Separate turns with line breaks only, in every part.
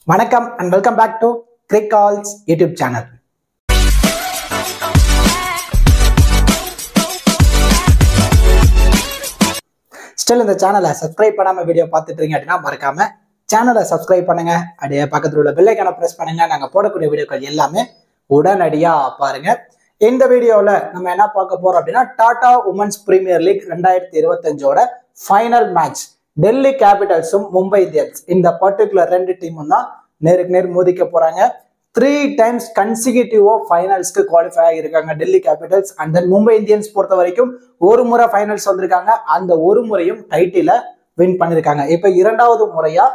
வணக்கம் and welcome back to Crick Calls YouTube channel. Still இந்த சேனலை சப்ஸ்கிரைப் பண்ணாம வீடியோ பார்த்துட்டு இருக்கீங்க அப்படின்னா மறக்காம சேனலை சப்ஸ்கிரைப் பண்ணுங்க. அப்படியே பக்கத்துல உள்ள பெல் ஐகானை பிரஸ் பண்ணுங்க. நாங்க போடக்கூடிய வீடியோக்கள் எல்லாமே உடனடியா பாருங்க. இந்த வீடியோல நம்ம என்ன பார்க்க போறோம் அப்படின்னா டாடா உமன்ஸ் பிரீமியர் லீக் 2025ஓட ஃபைனல் மேட்ச் டெல்லி கேபிட்டல்ஸும் மும்பை இந்தியன்ஸ் இந்த பர்டிகுலர் ரெண்டு டீமும் தான் நேருக்கு நேர் மோதிக்க போறாங்க. 3 times கன்சிக்யூட்டிவா ஃபைனல்ஸ்க்கு குவாலிஃபை ஆகியிருக்காங்க Delhi capitals. And then Mumbai Indians பொறுத்த வரைக்கும் ஒரு முறை ஃபைனல்ஸ் வந்திருக்காங்க. அந்த ஒரு முறையும் டைட்டில வின் பண்ணிருக்காங்க. இப்ப இரண்டாவது முறையா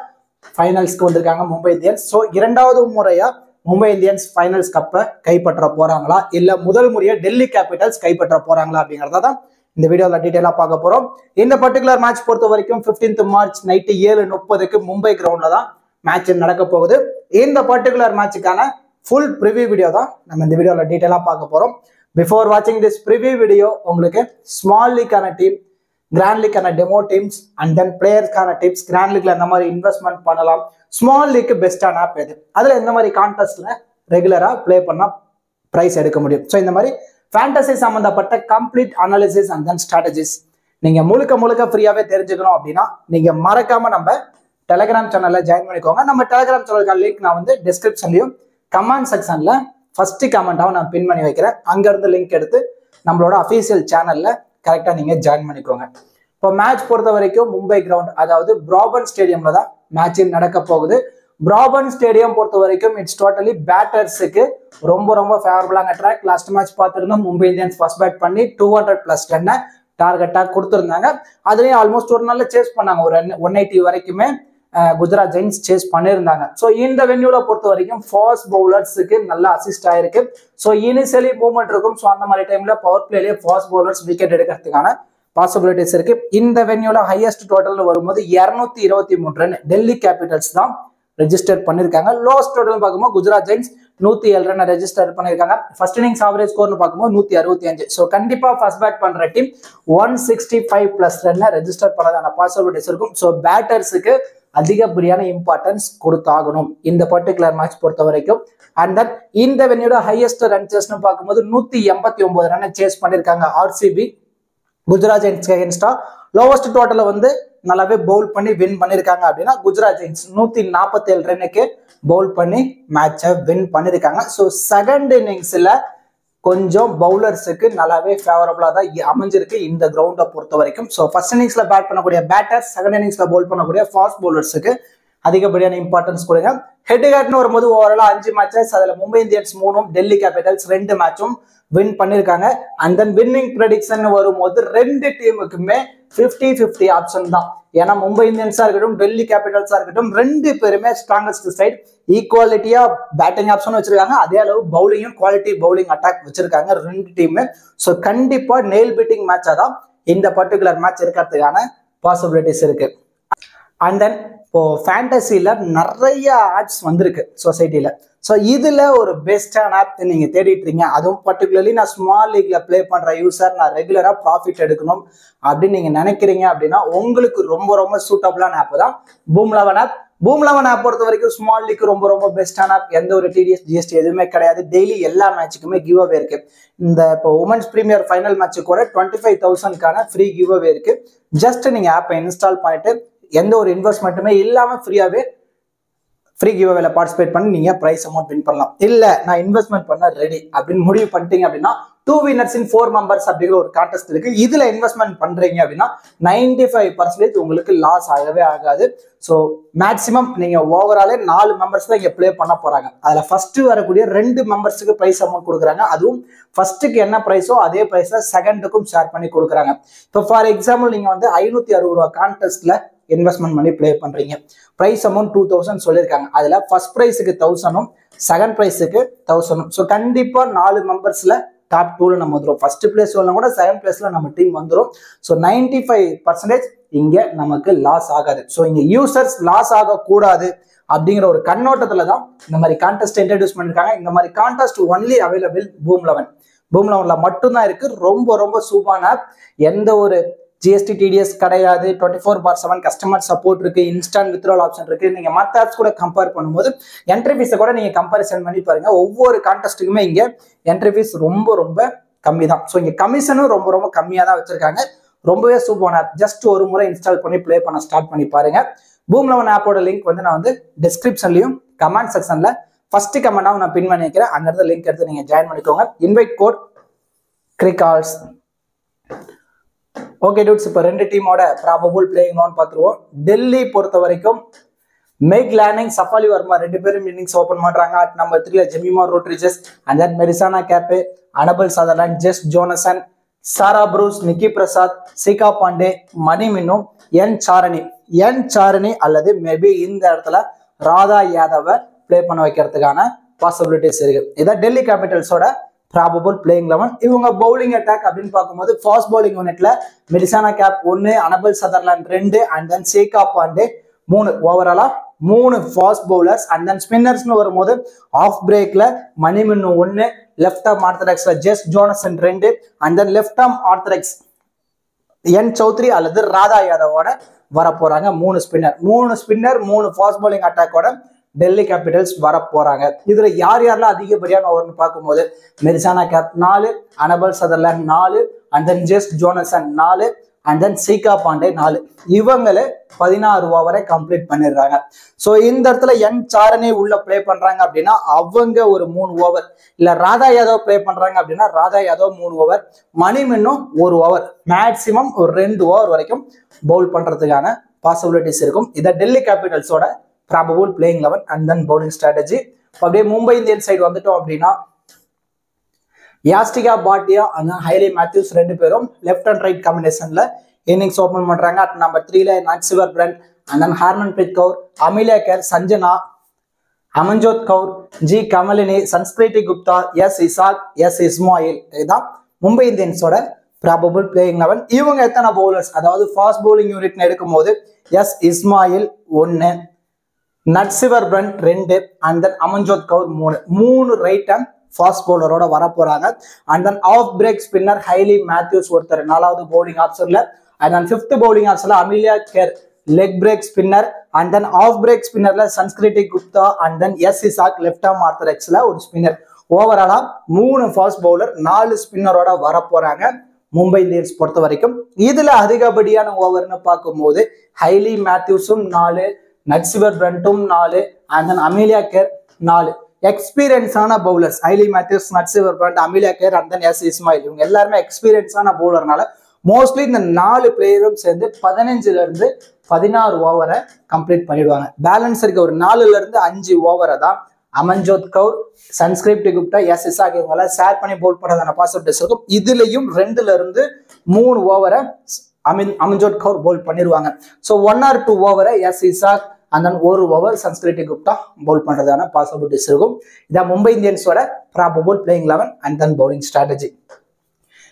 ஃபைனல்ஸ்க்கு வந்திருக்காங்க மும்பை இந்தியன்ஸ். ஸோ இரண்டாவது முறையா மும்பை இந்தியன்ஸ் ஃபைனல்ஸ் கப்பை கைப்பற்ற போறாங்களா இல்ல முதல் முறையா டெல்லி கேபிட்டல்ஸ் கைப்பற்ற போறாங்களா அப்படிங்கறத தான் இந்த வீடியோல டீடைலா பார்க்க போறோம். இந்த பர்டிகுலர் மேட்ச் பொறுத்த வரைக்கும் 15th March நைட்டு 7:30 மும்பை கிரவுண்ட்ல தான் மேட்ச் நடக்க போகுது. இந்த பர்டிகுலர் மேட்சுக்கான ஃபுல் ப்ரிவியூ வீடியோ தான் நம்ம இந்த வீடியோல டீடைலா பார்க்க போறோம். பிஃபோர் வாட்சிங் திஸ் ப்ரிவியூ வீடியோ உங்களுக்கு ஸ்மால் லீக்கான டீம், கிராண்ட் லீக்கான டெமோ டீம்ஸ் அண்ட் தென் பிளேயர்ஸ்க்கான டிப்ஸ், கிராண்ட் லீக்ல எந்த மாதிரி இன்வெஸ்ட்மெண்ட் பண்ணலாம், ஸ்மால் லீக்கு பெஸ்டான ஆப் எது, அதுல எந்த மாதிரி கான்டெஸ்ட்ல ரெகுலரா பிளே பண்ணா பிரைஸ் எடுக்க முடியும். ஸோ இந்த மாதிரி ஃபேண்டசி சம்பந்தப்பட்ட complete analysis and then strategies நீங்க முழுக்க ஃப்ரீயாவே தெரிஞ்சுக்கணும் அப்படின்னா நீங்க மறக்காம நம்ம டெலிகிராம் சேனல்ல ஜாயின் பண்ணிக்கோங்க. நம்ம டெலிகிராம் சேனலுக்கான லிங்க் நான் வந்து டிஸ்கிரிப்ஷன்லயும் கமெண்ட் செக்ஷன்ல ஃபர்ஸ்ட் கமெண்டாவும் நான் பின் பண்ணி வைக்கிறேன். அங்க இருந்து லிங்க் எடுத்து நம்மளோட அஃபீஷியல் சேனல்ல கரெக்டா நீங்க ஜாயின் பண்ணிக்கோங்க. இப்போ மேட்ச் பொறுத்த வரைக்கும் மும்பை கிரவுண்ட் அதாவது பிராபன் ஸ்டேடியம்ல தான் மேட்ச் நடக்க போகுது. பிராபன் ஸ்டேடியம் பொறுத்த வரைக்கும் இட்ஸ் டோட்டலி பேட்டர்ஸுக்கு ரொம்ப ஃபேவரபிளான ட்ராக். லாஸ்ட் மேட்ச் பார்த்துருந்தோம் மும்பை இந்தியன்ஸ் ஃபர்ஸ்ட் பேட் பண்ணி 200+ ரன்னை டார்கெட்டா கொடுத்துருந்தாங்க. அதுலயும் ஆல்மோஸ்ட் ஒரு நாள்ல சேஸ் பண்ணாங்க. ஒரு 180 வரைக்குமே குஜராத் ஜெயின்ஸ் சேஸ் பண்ணியிருந்தாங்க. ஸோ இந்த வென்யூல பொறுத்த வரைக்கும் ஃபாஸ்ட் பவுலர்ஸுக்கு நல்லா அசிஸ்ட் ஆயிருக்கு. ஸோ இனிஷியலி மூவ்மெண்ட் இருக்கும். ஸோ அந்த மாதிரி டைம்ல பவர் பிளேலேயே ஃபாஸ்ட் பவுலர்ஸ் விக்கெட் எடுக்கிறதுக்கான பாசிபிலிட்டிஸ் இருக்கு. இந்த வென்யூல ஹையஸ்ட் டோட்டல் வரும்போது 223 ரன் டெல்லி கேபிட்டல்ஸ் தான் ரெஜிஸ்டர் பண்ணிருக்காங்க. லோஸ்ட் டோட்டல் பார்க்கும்போது குஜராத் ஜெயின்ஸ் 107 ரன் ரெஜிஸ்டர் பண்ணிருக்காங்க. ஃபர்ஸ்ட் இன்னிங்ஸ் ஆவரேஜ் ஸ்கோர்னு பார்க்கும்போது 165. ஸோ கண்டிப்பா ஃபர்ஸ்ட் பேட் பண்ற டீம் 165+ ரன் ரெஜிஸ்டர் பண்ணதான பாசிபிலிட்டிஸ் இருக்கும். ஸோ பேட்டர்ஸுக்கு அதிகப்படியான இம்பார்ட்டன்ஸ் கொடுத்தாகணும் இந்த பர்டிகுலர் மேட்ச் பொறுத்த வரைக்கும். அண்ட் தென் இந்த வென்யூட ஹையஸ்ட் ரன் சேஸ்னு பார்க்கும்போது 189 ரன் சேஸ் பண்ணிருக்காங்க ஆர்சிபி குஜராத் ஜெயின்ஸ் அகேன்ஸ்டா. லோவஸ்ட் டோட்டல வந்து நல்லாவே பவுல் பண்ணி வின் பண்ணிருக்காங்க அப்படின்னா குஜராத் ஜெயின்ஸ் 147 ரன்னுக்கு பவுல் பண்ணி மேட்சை வின் பண்ணிருக்காங்க. ஸோ செகண்ட் இன்னிங்ஸ்ல கொஞ்சம் பவுலர்ஸுக்கு நல்லாவே ஃபேவரபிளா தான் அமைஞ்சிருக்கு இந்த கிரவுண்டை பொறுத்த வரைக்கும். ஸோ ஃபர்ஸ்ட் இன்னிங்ஸ்ல பேட் பண்ணக்கூடிய பேட்டர்ஸ், செகண்ட் இன்னிங்ஸ்ல பவுல் பண்ணக்கூடிய ஃபாஸ்ட் பவுலர்ஸுக்கு அதிகப்படியான இம்பார்ட்டன்ஸ் கொடுங்க. ஹெட் ஹெட்னு வரும்போது ஓவராலா 5 மேட்சஸ், அதுல மும்பை இந்தியன்ஸ் 3, டெல்லி கேபிட்டல்ஸ் 2 மேட்சும் வின் பண்ணிருக்காங்க. அண்ட் தென் வின்னிங் ப்ரெடிக்ஷன் வரும்போது ரெண்டு டீமுக்குமே 50-50 ஆப்ஷன் தான். ஏன்னா மும்பை இந்தியன்ஸா இருக்கட்டும் டெல்லி கேபிட்டல்ஸா இருக்கட்டும் ரெண்டு பேருமே ஸ்ட்ராங்கஸ்ட் சைட் ஈக்குவாலிட்டியா பேட்டிங் ஆப்ஷன் வச்சிருக்காங்க. அதே அளவு பவுலிங்கும் குவாலிட்டி பவுலிங் அட்டாக் வச்சிருக்காங்க ரெண்டு டீமு. ஸோ கண்டிப்பா நெயில் பீட்டிங் மேட்சா தான் இந்த பர்டிகுலர் மேட்ச் இருக்கிறதுக்கான பாசிபிலிட்டிஸ் இருக்கு. அண்ட் தென் இப்போ ஃபேண்டசியில நிறைய ஆப்ஸ் வந்திருக்கு சொசைட்டில. ஸோ இதுல ஒரு பெஸ்டான ஆப் நீங்க தேடிட்டு இருக்கீங்க, அதுவும் பர்டிகுலர்லி நான் ஸ்மால் லீக்ல பிளே பண்ற யூசர், நான் ரெகுலரா ப்ராஃபிட் எடுக்கணும் அப்படின்னு நீங்க நினைக்கிறீங்க அப்படின்னா உங்களுக்கு ரொம்ப சூட்டபிளான ஆப் தான் பூம் 11 ஆப். பூம் 11 ஆப் பொறுத்த வரைக்கும் ஸ்மால் லீக் ரொம்ப பெஸ்டான ஆப். எந்த ஒரு டிடிஎஸ் ஜிஎஸ்டி எதுவுமே கிடையாது. டெய்லி எல்லா மேட்சுக்குமே கிவ் அவே இருக்கு. இந்த இப்போ உமன்ஸ் பிரீமியர் ஃபைனல் மேட்ச் கூட 25,000க்கான ஃப்ரீ கிவ் அவே இருக்கு. ஜஸ்ட் நீங்க ஆப்பை இன்ஸ்டால் பண்ணிட்டு எந்த ஒரு இன்வெஸ்ட்மெண்ட்டுமே இல்லாம ஃப்ரீயாவே ஃப்ரீ கிவ் அவேல பார்ட்டிசிபேட் பண்ணி நீங்க பிரைஸ் அமௌண்ட் வின் பண்ணலாம். இல்ல நான் இன்வெஸ்ட்மெண்ட் பண்ண ரெடி அப்படின்னு முடிவு பண்ணிட்டீங்க அப்படின்னா 2 winners in 4 members அப்படிங்கிற ஒரு கான்டெஸ்ட் இருக்கு. இதுல இன்வெஸ்ட்மெண்ட் பண்றீங்க அப்படின்னா 95% உங்களுக்கு லாஸ் ஆகவே ஆகாது. ஸோ மேக்சிமம் நீங்க ஓவராலே 4 மெம்பர்ஸ் தான் இங்க பிளே பண்ண போறாங்க. அதுல ஃபர்ஸ்ட் வரக்கூடிய 2 மெம்பர்ஸுக்கு பிரைஸ் அமௌண்ட் கொடுக்குறாங்க. அதுவும் ஃபர்ஸ்ட்டுக்கு என்ன பிரைஸோ அதே பிரைஸை செகண்டுக்கும் ஷேர் பண்ணி கொடுக்குறாங்க. இப்போ ஃபார் எக்ஸாம்பிள் நீங்க வந்து 560 ரூபா கான்டெஸ்ட்ல இன்வெஸ்ட்மெண்ட் பண்ணி பிளே பண்றீங்க. பிரைஸ் அமௌண்ட் 2000 சொல்லியிருக்காங்க. அதுல ஃபர்ஸ்ட் பிரைஸுக்கு 1000ம் செகண்ட் பிரைஸுக்கு 1000ம். ஸோ கண்டிப்பா 4 மெம்பர்ஸ்ல டாப் 2ல நம்ம வந்துடும். ஃபர்ஸ்ட் பிளேஸ் வரலாம் கூட செகண்ட் பிளேஸ்ல நம்ம டீம் வந்துடும். ஸோ 95% இங்க நமக்கு லாஸ் ஆகாது. ஸோ இங்க யூசர்ஸ் லாஸ் ஆகக்கூடாது அப்படிங்கிற ஒரு கண்ணோட்டத்துல தான் இந்த மாதிரி கான்டெஸ்ட் இன்ட்ரடியூஸ் பண்ணிருக்காங்க. இந்த மாதிரி contest only available boom 11. Boom 11ல மட்டும்தான் இருக்கு. ரொம்ப சூப்பரான ஆப். எந்த ஒரு ஜிஎஸ்டி டிடிஎஸ் கிடையாது, 24/7 கஸ்டமர் சப்போர்ட் இருக்கு, இன்ஸ்டன்ட் வித்ட்ரால் ஆப்ஷன் இருக்கு. நீங்க மற்ற ஆப்ஸ் கூட கம்பேர் பண்ணும்போது என்ட்ரி ஃபீஸை கூட நீங்க கம்பேரிசன் பண்ணி பாருங்க. ஒவ்வொரு கான்டெஸ்ட்டுக்குமே இங்க என்ட்ரி ஃபீஸ் ரொம்ப ரொம்ப கம்மி தான். ஸோ இங்க கமிஷனும் ரொம்ப ரொம்ப கம்மியாக தான் வச்சிருக்காங்க. ரொம்பவே சூப்பரான ஆப். ஜஸ்ட் ஒரு முறை இன்ஸ்டால் பண்ணி ப்ளே பண்ண ஸ்டார்ட் பண்ணி பாருங்க. Boom11 ஆப்போட லிங்க் வந்து நான் வந்து டிஸ்கிரிப்ஷன்லையும் கமெண்ட் செக்ஷன்ல ஃபர்ஸ்ட் கமெண்டாவும் நான் பின் பண்ணி வைக்கிறேன். அங்க இருந்து லிங்க் எடுத்து நீங்க ஜாயின் பண்ணிக்கோங்க. இன்வைட் கோட் கிரிகால்ஸ். ஓகே டூட்ஸ், இப்போ ரெண்டு டீமோட ப்ராபபிள் பிளேயிங் லோன் பார்த்துருவோம். டெல்லி பொறுத்த வரைக்கும் மேக் லேர்னிங், சஃபாலி வர்மா ரெண்டு பேரும் இன்னிங்ஸ் ஓப்பன் பண்றாங்க. அட் நம்பர் 3ல Jemimah Rodrigues, and then Marizanne Kapp, Annabel Sutherland, Jess Jonassen, Sarah Bryce, Niki Prasad, Shikha Pandey, Mani மின்னும், என் சாரணி அல்லது மேபி இந்த இடத்துல ராதா யாதவை பிளே பண்ண வைக்கிறதுக்கான பாசிபிலிட்டிஸ் இருக்கு. இதான் டெல்லி கேபிட்டல்ஸோட ப்ராபபிள் பிளேயிங் 11. இவங்க பவுலிங் அட்டாக் அப்படின்னு பார்க்கும்போது ஃபாஸ்ட் பவுலிங் யூனிட்ல Marizanne Kapp 1, Annabel Sutherland 2, and then Shikha Pandey 3. ஓவராலா 3 ஃபாஸ்ட் பவுலர்ஸ். அண்ட் தென் ஸ்பின்னர்ஸ்னு வரும்போது ஆஃப் பிரேக்ல மணிமின்னு 1, லெஃப்ட் ஆர்ம் ஆர்த்தடாக்ஸ்ல Jess Jonassen 2, and then left arm orthodox N Chaudhary அல்லது ராதா யாதவோட வர போறாங்க. 3 ஸ்பின்னர் 3 ஃபாஸ்ட் பவுலிங் அட்டாக்கோட டெல்லி கேபிட்டல்ஸ் வர போறாங்க. இதுல யாரெல்லாம் அதிகப்படியான ஓவர்னு பார்க்கும்போது Marizanne Kapp 4, Annabel Sutherland 4, and then Jess ஜோனசன் 4, and then Shikha Pandey 4. இவங்களே 16 ஓவரை கம்ப்ளீட் பண்ணிடுறாங்க. ஸோ இந்த இடத்துல என் சாரணி உள்ள பிளே பண்றாங்க அப்படின்னா அவங்க ஒரு 3 ஓவர், இல்ல ராதா யாதவ் பிளே பண்றாங்க அப்படின்னா ராதா யாதவ் 3 ஓவர், மணி மின்னும் 1 ஓவர், மேக்சிமம் ஒரு 2 ஓவர் வரைக்கும் பவுல் பண்றதுக்கான பாசிபிலிட்டிஸ் இருக்கும். இதை டெல்லி கேபிட்டல்ஸோட probable playing 11 and then bowling strategy. அப்படியே மும்பை இந்தியன் சைடு வந்துட்டோம் அப்படின்னா Yastika Bhatia and Hayley Matthews ரெண்டு பேரும் லெஃப்ட் அண்ட் ரைட் காம்பினேஷன்ல இன்னிங்ஸ் ஓபன் பண்றாங்க. அட் நம்பர் 3ல Nat Sciver Brunt, and then Harmanpreet Kaur, Amelia Kerr, Sanjana, Amanjot Kaur, G Kamalini, Sanskriti Gupta, S Ishaque, S Ismail. இதுதான் மும்பை இந்தியன்ஸோட ப்ராபபிள் பிளேயிங் 11. இவங்க எத்தனை பவுலர்ஸ், அதாவது ஃபாஸ்ட் பவுலிங் யூனிட் எடுக்கும் போது S Ismail 1, Nat Sciver Brunt 2, and then Amanjot Kaur 3 right hand fast பவுலரோட வர போறாங்க. And then off break spinner Hayley Matthews ஒருத்தர் 4வது பவுலிங் ஆப்ஷன்ல, அண்ட் தென் 5th பவுலிங் ஆப்ஷன்ல Amelia Kerr leg break spinner, and then off break ஸ்பின்னர்ல Sanskriti Gupta, and then S Ishaque left arm ஆர்த்தடாக்ஸ்ல ஒரு ஸ்பின்னர். ஓவராலா 3 ஃபாஸ்ட் பவுலர் 4 ஸ்பின்னரோட வர போறாங்க மும்பை இந்தியன்ஸ் பொறுத்த வரைக்கும். இதுல அதிகப்படியான ஓவர்னு பார்க்கும்போது ஹைலி மேத்யூஸும் 4, நட்சிவர் பிரண்ட்டும் 4, அண்ட் தென் அமிலியா கேர் 4. எக்ஸ்பீரியன்ஸான bowlers Hayley Matthews, Nat Sciver Brunt, Amelia Kerr, and then S Ismail இவங்க எல்லாருமே எக்ஸ்பீரியன்ஸான பவுலர்னால மோஸ்ட்லி இந்த 4 பிளேயரும் சேர்ந்து 15ல இருந்து 16 ஓவரை கம்ப்ளீட் பண்ணிடுவாங்க. பேலன்ஸ் இருக்க ஒரு 4ல இருந்து 5 ஓவரை தான் அமன்ஜோத் கௌர், சன்ஸ்கிருதி குப்தா, எஸ் இசாக் இவங்க ஷேர் பண்ணி பவுல் பண்ணதான பாசிபிலிட்டிஸ் இருக்கும். இதுலயும் 2ல இருந்து 3 ஓவரை அமன்ஜோத் கௌர் பவுல் பண்ணிடுவாங்க. ஸோ 1 or 2 ஓவரை S Ishaque, and then 1 over Sanskriti Gupta bowl பண்றதான பாசிபிலிட்டிஸ் இருக்கும். இதான் மும்பை இந்தியன்ஸோட probable playing 11 and then bowling strategy.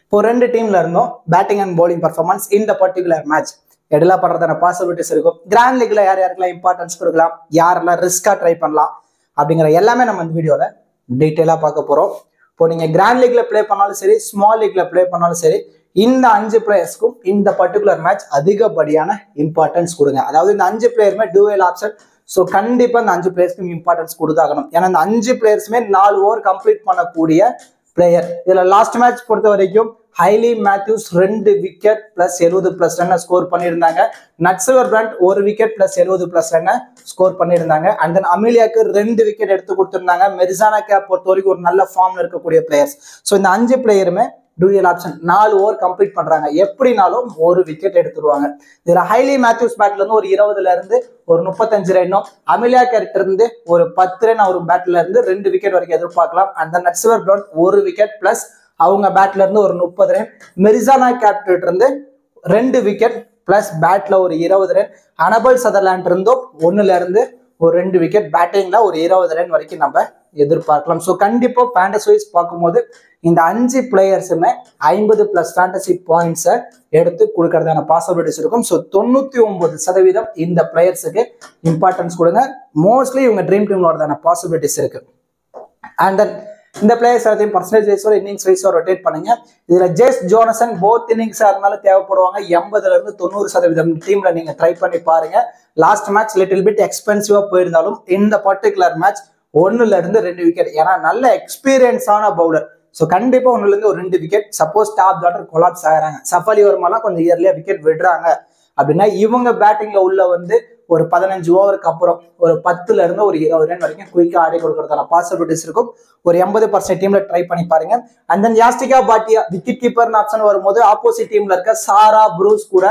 இப்போ 2 டீம்ல இருந்தும் பேட்டிங் அண்ட் பவுலிங் பர்ஃபார்மன்ஸ் இந்த பர்டிகுலர் மேட்ச் எடலா பண்றதான பாசிபிலிட்டிஸ் இருக்கும். கிராண்ட் லீக்ல யார் யாருக்கெல்லாம் இம்பார்ட்டன்ஸ் கொடுக்கலாம், யாரெல்லாம் ரிஸ்கா ட்ரை பண்ணலாம் அப்படிங்கிற எல்லாமே நம்ம இந்த வீடியோல டீட்டெயிலா பார்க்க போறோம். இப்போ நீங்க கிராண்ட் லீக்ல பிளே பண்ணாலும் சரி, ஸ்மால் லீக்ல பிளே பண்ணாலும் சரி, இந்த 5 பிளேயர்ஸ்க்கும் இந்த பர்டிகுலர் மேட்ச் அதிகப்படியான இம்பார்ட்டன்ஸ் கொடுங்க. அதாவது இந்த 5 பிளேயருமே டூவல் ஆப்ஷன். ஸோ கண்டிப்பா இந்த 5 பிளேயர்ஸ்க்கும் இம்பார்ட்டன்ஸ் கொடுத்தாகணும். ஏன்னா இந்த 5 பிளேயர்ஸுமே 4 ஓவர் கம்ப்ளீட் பண்ணக்கூடிய பிளேயர். இதுல லாஸ்ட் மேட்ச் பொறுத்த வரைக்கும் Hayley Matthews 2 wicket plus 70+ run score பண்ணியிருந்தாங்க. Nat Sciver Brunt 1 wicket plus 70+ run score பண்ணியிருந்தாங்க. அண்ட் தென் அமிலியாக்கு 2 விக்கெட் எடுத்து கொடுத்திருந்தாங்க. மெரிசானா கேப் பொறுத்த வரைக்கும் ஒரு நல்ல ஃபார்ம்ல இருக்கக்கூடிய பிளேயர்ஸ். ஸோ இந்த 5 பிளேயருமே டூயல் ஆப்ஷன் 4 ஓவர் கம்ப்ளீட் பண்றாங்க. எப்படினாலும் 1 விக்கெட் எடுத்துருவாங்க. இதுல ஹைலி மேத்யூஸ் பேட்ல இருந்து ஒரு 20ல இருந்து ஒரு 35 ரன்னும், அமிலியா கேரக்டர் இருந்து ஒரு 10 ரன் அவர் பேட்ல இருந்து 2 விக்கெட் வரைக்கும் எதிர்பார்க்கலாம். அந்த நட்சிவர் பிரண்ட் 1 விக்கெட் பிளஸ் அவங்க பேட்ல இருந்து ஒரு 30 ரன், மெரிசானா கேப்டன் இருந்து 2 விக்கெட் பிளஸ் பேட்ல ஒரு 20 ரன், அனபல் சதர்லாண்ட் இருந்தும் 1ல இருந்து ஒரு 2 விக்கெட், பேட்டிங்ல ஒரு 20 ரன் வரைக்கும் நம்ம எதிர்பார்க்கலாம். ஸோ கண்டிப்பா ஃபேண்டசி வைஸ் பார்க்கும்போது இந்த 5 பிளேயர்ஸுமே 50+ ஃபேண்டசி பாயிண்ட்ஸை எடுத்து கொடுக்கறதான பாசிபிலிட்டிஸ் இருக்கும். ஸோ 99% இந்த பிளேயர்ஸுக்கு இம்பார்ட்டன்ஸ் கொடுங்க. மோஸ்ட்லி இவங்க ட்ரீம் டீம்ல வரதான பாசிபிலிட்டிஸ் இருக்கு. அண்ட் தென் இந்த பிளேயர்ஸ் எல்லாத்தையும் பர்சன்டேஜ் வைஸோ இன்னிங்ஸ் வைஸோ ரொட்டேட் பண்ணுங்க. இதுல ஜேஸ் ஜோனசன் போத் இன்னிங்ஸா இருந்தாலும் தேவைப்படுவாங்க. 80ல இருந்து 90% டீம்ல நீங்க ட்ரை பண்ணி பாருங்க. லாஸ்ட் மேட்ச் லிட்டில் பிட் எக்ஸ்பென்சிவா போயிருந்தாலும் இந்த பர்டிகுலர் மேட்ச் 1ல இருந்து 2 விக்கெட், ஏன்னா நல்ல எக்ஸ்பீரியன்ஸான பவுலர். ஸோ கண்டிப்பா 1ல இருந்து ஒரு 2 wicket. Suppose top order collapse ஆகிறாங்க, சஃபாலி வர்மாலாம் கொஞ்சம் இயர்லியா விக்கெட் விடுறாங்க அப்படின்னா இவங்க பேட்டிங்ல உள்ள வந்து ஒரு 15 ஓவருக்கு அப்புறம் ஒரு 10ல இருந்து ஒரு 20 ரன் வரைக்கும் குயிக்கா ஆடி கொடுக்கறதான பாசிபிலிட்டிஸ் இருக்கும். ஒரு 80% டீம்ல ட்ரை பண்ணி பாருங்க. And then Yastika Bhatia wicket keeper option வரும்போது ஆப்போசிட் டீம்ல இருக்க சாரா ப்ரூஸ் கூட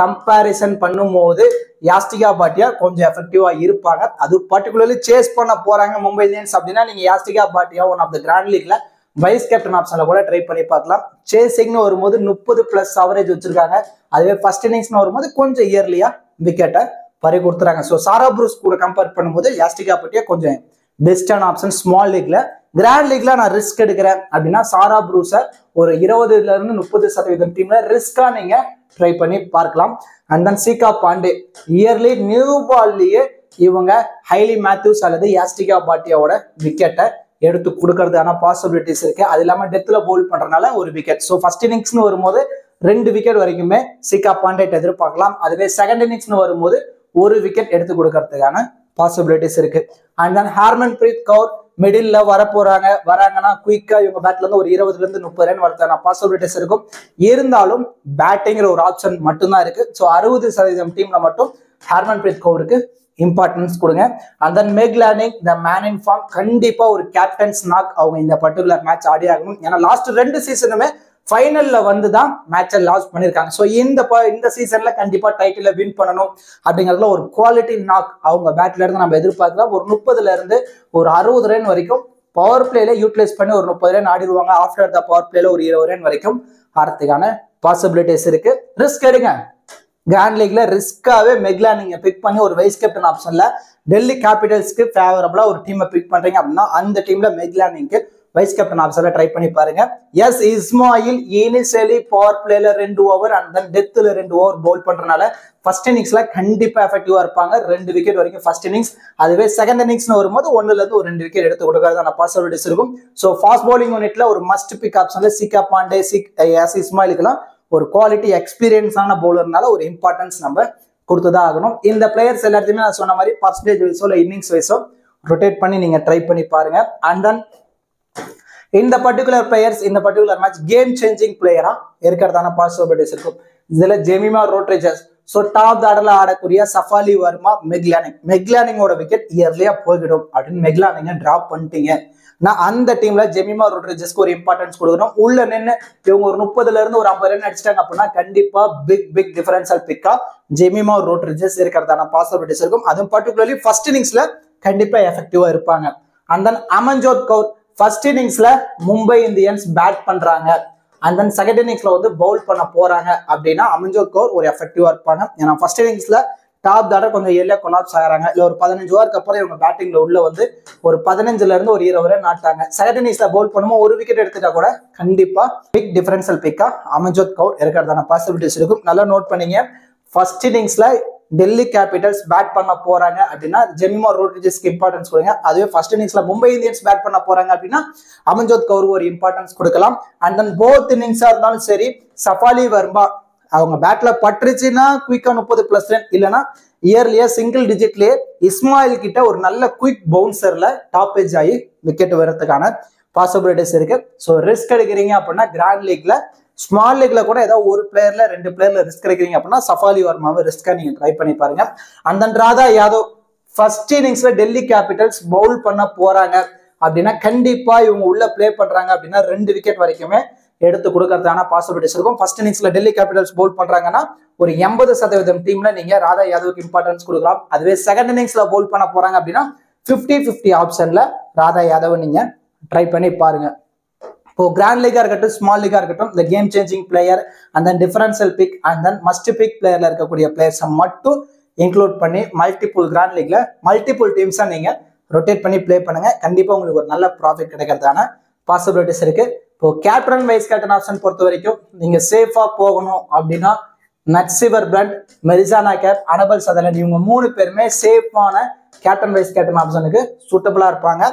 கம்பேரிசன் பண்ணும்போது யாஸ்டிகா பாட்டியா கொஞ்சம் எஃபெக்டிவா இருப்பாங்க. அது பர்டிகுலர்லி சேஸ் பண்ண போறாங்க மும்பை இந்தியன்ஸ் அப்படின்னா நீங்க Yastika Bhatia one of the grand லீக்ல வைஸ் கேப்டன் ஆப்ஷன்ல கூட ட்ரை பண்ணி பார்க்கலாம். சேசிங்னு வரும்போது 30+ அவரேஜ் வச்சிருக்காங்க. அதுவே ஃபர்ஸ்ட் இன்னிங்ஸ்னு வரும்போது கொஞ்சம் இயர்லியா விக்கெட்டை பறி கொடுத்துறாங்க. ஸோ சாரா ப்ரூஸ் கூட கம்பேர் பண்ணும்போது யாஸ்டிகா பாட்டியா கொஞ்சம் பெஸ்டான ஆப்ஷன். ஸ்மால் லீக்ல, கிராண்ட் லீக்ல நான் ரிஸ்க் எடுக்கிறேன் அப்படின்னா சாரா ப்ரூஸை ஒரு 20ல இருந்து 30% டீம்ல ரிஸ்கா நீங்க ட்ரை பண்ணி பார்க்கலாம். And then Shikha Pandey early new பால்லயே இவங்க ஹைலி மேத்யூஸ் அல்லது யாஸ்டிகா பாட்டியாவோட விக்கெட்டை எடுத்து கொடுக்கறதுக்கான பாசிபிலிட்டிஸ் இருக்கு. அது இல்லாம டெத்ல பவுல் பண்றதுனால ஒரு விக்கெட். ஸோ ஃபர்ஸ்ட் இன்னிங்ஸ்னு வரும்போது 2 விக்கெட் வரைக்குமே சீகா பாண்டே எதிர்பார்க்கலாம். அதுவே செகண்ட் இன்னிங்ஸ்னு வரும்போது 1 விக்கெட் எடுத்து கொடுக்கறதுக்கான பாசிபிலிட்டிஸ் இருக்கு. அண்ட் தென் ஹர்மன்பிரீத் கவுர் மிடில்ல வராங்கன்னா குயிக்கா இவங்க பேட்ல இருந்து ஒரு 20ல இருந்து 30 ரன் வரதுக்கான பாசிபிலிட்டிஸ் இருக்கும். இருந்தாலும் பேட்டிங்கிற ஒரு ஆப்ஷன் மட்டும்தான் இருக்கு. ஸோ 60% டீம்ல மட்டும் ஹர்மன்பிரீத் கவுருக்கு இம்பார்ட்டன்ஸ் கொடுங்க. And then Meg Lanning the man in form கண்டிப்பா ஒரு கேப்டன்ஸ் நாக் அவங்க இந்த பர்டிகுலர் மேட்ச் ஆடி ஆகணும். ஏன்னா லாஸ்ட் 2 சீசனுமே ஃபைனல்ல வந்து தான் மேட்சை லாஸ் பண்ணிருக்காங்க. ஸோ இந்த சீசன்ல கண்டிப்பா டைட்டில வின் பண்ணணும் அப்படிங்கிறதுல ஒரு குவாலிட்டி நாக் அவங்க பேட்ல இருந்து நம்ம எதிர்பார்க்கலாம். ஒரு 30ல இருந்து ஒரு 60 ரன் வரைக்கும் பவர் பிளேல யூட்டிலைஸ் பண்ணி ஒரு 30 ரன் ஆடிடுவாங்க. ஆஃப்டர் த பவர் பிளேல ஒரு 20 ரன் வரைக்கும் ஆடுறதுக்கான பாசிபிலிட்டிஸ் இருக்கு. ரிஸ்க் எடுங்க. கிராண்ட் லீக்ல ரிஸ்காவே மெக்லா நீங்க பிக் பண்ணி ஒரு வைஸ் கேப்டன் ஆப்ஷன்ல டெல்லி கேபிட்டல்ஸ்க்கு ஃபேவரபிளா ஒரு டீமை பிக் பண்றீங்க அப்படின்னா அந்த டீம்ல மெக்லா நீங்க வைஸ் கேப்டன் ஆப்ஷன்ல ட்ரை பண்ணி பாருங்க. எஸ் இஸ்மாயில் இனிஷியலி பவர் பிளேல 2 ஓவர் அண்ட் தென் டெத்ல 2 ஓவர் பவுல் பண்றதுனால ஃபர்ஸ்ட் இன்னிங்ஸ்ல கண்டிப்பா எஃபெக்டிவா இருப்பாங்க. 2 விக்கெட் வரைக்கும் ஃபர்ஸ்ட் இன்னிங்ஸ். அதுவே செகண்ட் இன்னிங்ஸ்னு வரும்போது 1ல இருந்து ஒரு 2 விக்கெட் எடுத்து கொடுக்கறதான பாசிபிலிட்டிஸ் இருக்கும். ஸோ ஃபாஸ்ட் பவுலிங் யூனிட்ல ஒரு மஸ்ட் பிக் ஆப்ஷன்ல சீகா பாண்டே எஸ் இஸ்மாயிலுக்குலாம் ஒரு குவாலிட்டி எக்ஸ்பீரியன்ஸான பவுலர்னால ஒரு இம்பார்ட்டன்ஸ் நம்ம கொடுத்துதான் ஆகணும். இந்த பிளேயர்ஸ் எல்லாத்தையுமே நான் சொன்ன மாதிரி பர்சன்டேஜ் வைஸோ இல்லை இன்னிங்ஸ் வைஸோ ரொட்டேட் பண்ணி நீங்க ட்ரை பண்ணி பாருங்க. அண்ட் தென் இந்த பர்டிகுலர் பிளேயர்ஸ் இந்த பர்டிகுலர் மேட்ச் கேம் சேஞ்சிங் பிளேயரா இருக்கிறதான பாசிபிலிட்டிஸ் இருக்கும். இதுல ஜெமிமா ரோட்ரிஜஸ், ஸோ டாப் ஆர்டர்ல ஆடக்கூடிய சஃபாலி வர்மா, மெக்லானிங்கோட விக்கெட் இயர்லியா போய்கிடும் அப்படின்னு மெக்லானிங்க டிராப் பண்ணிட்டீங்க. நான் அந்த டீம்ல ஜெமிமா ரோட்ரிஜஸ்க்கு ஒரு இம்பார்ட்டன்ஸ் கொடுக்கணும். உள்ள நின்று இவங்க ஒரு 30ல இருந்து ஒரு 50 ரன் அடிச்சிட்டாங்க அப்படின்னா கண்டிப்பா பிக் டிஃபரன்ஷியல் பிக்கா ஜெமிமா ரோட்ரிஜஸ் இருக்கிறதான பாசிபிலிட்டிஸ் இருக்கும். அதுவும் பர்டிகுலர்லி ஃபர்ஸ்ட் இன்னிங்ஸ்ல கண்டிப்பா எஃபெக்டிவா இருப்பாங்க. And then Amanjot Kaur first இன்னிங்ஸ்ல மும்பை இந்தியன்ஸ் பேட் பண்றாங்க அண்ட் தென் செகண்ட் இன்னிங்ஸ்ல வந்து பவுல் பண்ண போறாங்க அப்படின்னா அமன்ஜோத் கவுர் ஒரு எஃபெக்டிவா இருப்பாங்க. ஏன்னா ஃபர்ஸ்ட் இன்னிங்ஸ்ல டாப் ஆர்டர் கொஞ்சம் ஏரியா கொலாப்ஸ் ஆகிறாங்க. இல்லை ஒரு 15 ஓவருக்கு அப்புறம் இவங்க பேட்டிங்ல உள்ள வந்து ஒரு 15ல இருந்து ஒரு 20 ரன் ஆட்டாங்க. செகண்ட் இன்னிங்ஸ்ல பவுல் பண்ணும்போது 1 விக்கெட் எடுத்துட்டா கூட கண்டிப்பா பிக் டிஃபரன்ஷியல் பிக்கா அமன்ஜோத் கவுர் இருக்கிறதான பாசிபிலிட்டிஸ் இருக்கும். நல்லா நோட் பண்ணீங்க. ஃபர்ஸ்ட் இன்னிங்ஸ்ல டெல்லி கேபிட்டல்ஸ் பேட் பண்ண போறாங்க அப்படின்னா ஜெமிமா ரோட்ரிஜஸ்க்கு இம்பார்ட்டன்ஸ் கொடுங்க. அதுவே ஃபர்ஸ்ட் இன்னிங்ஸ்ல மும்பை இந்தியன்ஸ் பேட் பண்ண போறாங்க அப்படின்னா அமன்ஜோத் கவுருக்கு ஒரு இம்பார்ட்டன்ஸ் கொடுக்கலாம். அண்ட் தென் போத் இன்னிங்ஸா இருந்தாலும் சரி சஃபாலி வர்மா அவங்க பேட்ல பட்டுருச்சுன்னா குயிக்கா 30+ ரன், இல்லைன்னா இயர்லியா சிங்கிள் டிஜிட்லயே இஸ்மாயில் கிட்ட ஒரு நல்ல குயிக் பவுன்சர்ல டாப் எட்ஜ் ஆகி விக்கெட் வரதுக்கான பாசிபிலிட்டிஸ் இருக்கு. ஸோ ரிஸ்க் எடுக்கிறீங்க அப்படின்னா கிராண்ட் லீக்ல ஸ்மால் லீக்ல கூட ஏதாவது ஒரு பிளேயர்ல 2 பிளேயர்ல ரிஸ்க் எடுக்கிறீங்க அப்படின்னா சஃபாலி வர்மாவை ரிஸ்கா நீங்க ட்ரை பண்ணி பாருங்க. And then Radha Yadav first இன்னிங்ஸ்ல டெல்லி கேபிட்டல்ஸ் பவுல் பண்ண போறாங்க அப்படின்னா கண்டிப்பா இவங்க உள்ள பிளே பண்றாங்க அப்படின்னா 2 விக்கெட் வரைக்குமே எடுத்து கொடுக்கறதான பாசிபிலிட்டிஸ் இருக்கும். ஃபர்ஸ்ட் இன்னிங்ஸ்ல டெல்லி கேபிட்டல்ஸ் பவுல் பண்றாங்கன்னா ஒரு 80% டீம்ல நீங்க ராதா யாதவுக்கு இம்பார்ட்டன்ஸ் கொடுக்கலாம். அதுவே செகண்ட் இன்னிங்ஸ்ல பவுல் பண்ண போறாங்க அப்படின்னா 50-50 ஆப்ஷன்ல ராதா யாதவ் நீங்க ட்ரை பண்ணி பாருங்க. இப்போ கிராண்ட் லீகா இருக்கட்டும் ஸ்மால் லீகா இருக்கட்டும் இந்த game changing player and then differential pick and then must pick பிளேயர்ல இருக்கக்கூடிய பிளேயர்ஸை மட்டும் இன்க்ளூட் பண்ணி மல்டிபிள் கிராண்ட் லீக்ல மல்டிபிள் டீம்ஸா நீங்க ரொட்டேட் பண்ணி பிளே பண்ணுங்க. கண்டிப்பா உங்களுக்கு ஒரு நல்ல ப்ராஃபிட் கிடைக்கிறதுக்கான பாசிபிலிட்டிஸ் இருக்கு. இப்போ கேப்டன் வைஸ் கேப்டன் ஆப்ஷன் பொறுத்த வரைக்கும் நீங்க சேஃபா போகணும் அப்படின்னா நட்சிவர் பிளண்ட், மெரிசானா கேப், அனபல் சதர்லண்ட் இவங்க 3 பேருமே சேஃபான கேப்டன் வைஸ் கேப்டன் ஆப்ஷனுக்கு சூட்டபிளா இருப்பாங்க.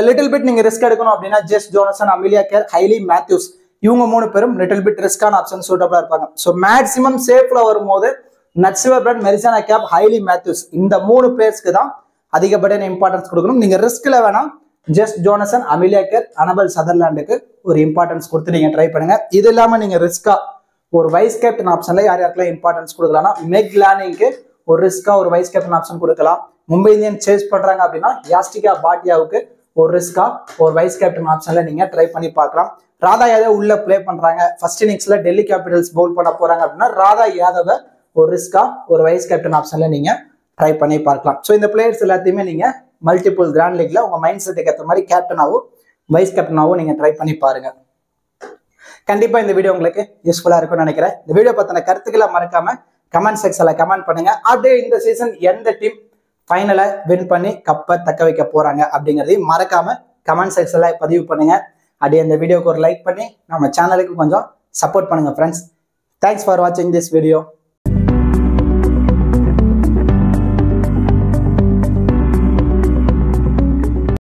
லிட்டில் பிட் நீங்க ரிஸ்க் எடுக்கணும் அப்படின்னா Jess Jonassen, Amelia Kerr, Hayley Matthews இவங்க 3 பேரும் லிட்டில் பிட் ரிஸ்கான ஆப்ஷன் சூட்டபிளா இருப்பாங்க. ஸோ மேக்ஸிமம் சேஃப்ல வரும்போது Nat Sciver Brunt, Marizanne Kapp, Hayley Matthews இந்த 3 பேர்ஸ்க்கு தான் அதிகப்படியான இம்பார்ட்டன்ஸ் கொடுக்கணும். நீங்க ரிஸ்க்ல வேணா ஜெஸ் ஜோனசன், அமிலியா கேர், அனபல் சதர்லாண்டுக்கு ஒரு இம்பார்ட்டன்ஸ் கொடுத்து நீங்க ட்ரை பண்ணுங்க. இது இல்லாம நீங்க ரிஸ்கா ஒரு வைஸ் கேப்டன் ஆப்ஷன்ல யார் யாருக்கெல்லாம் இம்பார்ட்டன்ஸ் கொடுக்கலாம்னா மெக் லானிங்க்கு ஒரு ரிஸ்கா ஒரு வைஸ் கேப்டன் ஆப்ஷன் கொடுக்கலாம். மும்பை இந்தியன் சேஸ் பண்றாங்க அப்படின்னா யாஸ்டிகா பாட்டியாவுக்கு ஒரு ரிஸ்கா ஒரு வைஸ் கேப்டன் ஆப்ஷன்ல நீங்க ட்ரை பண்ணி பார்க்கலாம். ராதா யாதவ் உள்ள பிளே பண்றாங்க, ஃபர்ஸ்ட் இன்னிங்ஸ்ல டெல்லி கேபிட்டல்ஸ் பவுல் பண்ண போறாங்க அப்படின்னா ராதா யாதவ ஒரு ரிஸ்கா ஒரு வைஸ் கேப்டன் ஆப்ஷன்ல நீங்க ட்ரை பண்ணி பார்க்கலாம். ஸோ இந்த பிளேயர்ஸ் எல்லாத்தையுமே நீங்க மல்டிபிள் கிராண்ட் லீக்ல உங்க மைண்ட் செட்டுக்கு ஏற்ற மாதிரி கேப்டனாகவும் வைஸ் கேப்டனாகவும் நீங்க ட்ரை பண்ணி பாருங்க. கண்டிப்பா இந்த வீடியோ உங்களுக்கு யூஸ்ஃபுல்லா இருக்கும்னு நினைக்கிறேன். இந்த வீடியோ பத்தின கருத்துக்களை மறக்காம கமெண்ட் செக்ஷன்ல கமெண்ட் பண்ணுங்க. அப்படியே இந்த சீசன் எந்த டீம் ஃபைனலை வின் பண்ணி கப்பை தக்க வைக்க போறாங்க அப்படிங்கிறதையும் மறக்காம கமெண்ட் செக்ஷன்ல பதிவு பண்ணுங்க. அப்படியே இந்த வீடியோக்கு ஒரு லைக் பண்ணி நம்ம சேனலுக்கு கொஞ்சம் சப்போர்ட் பண்ணுங்க ஃப்ரெண்ட்ஸ். தேங்க்ஸ் ஃபார் வாட்சிங் திஸ் வீடியோ.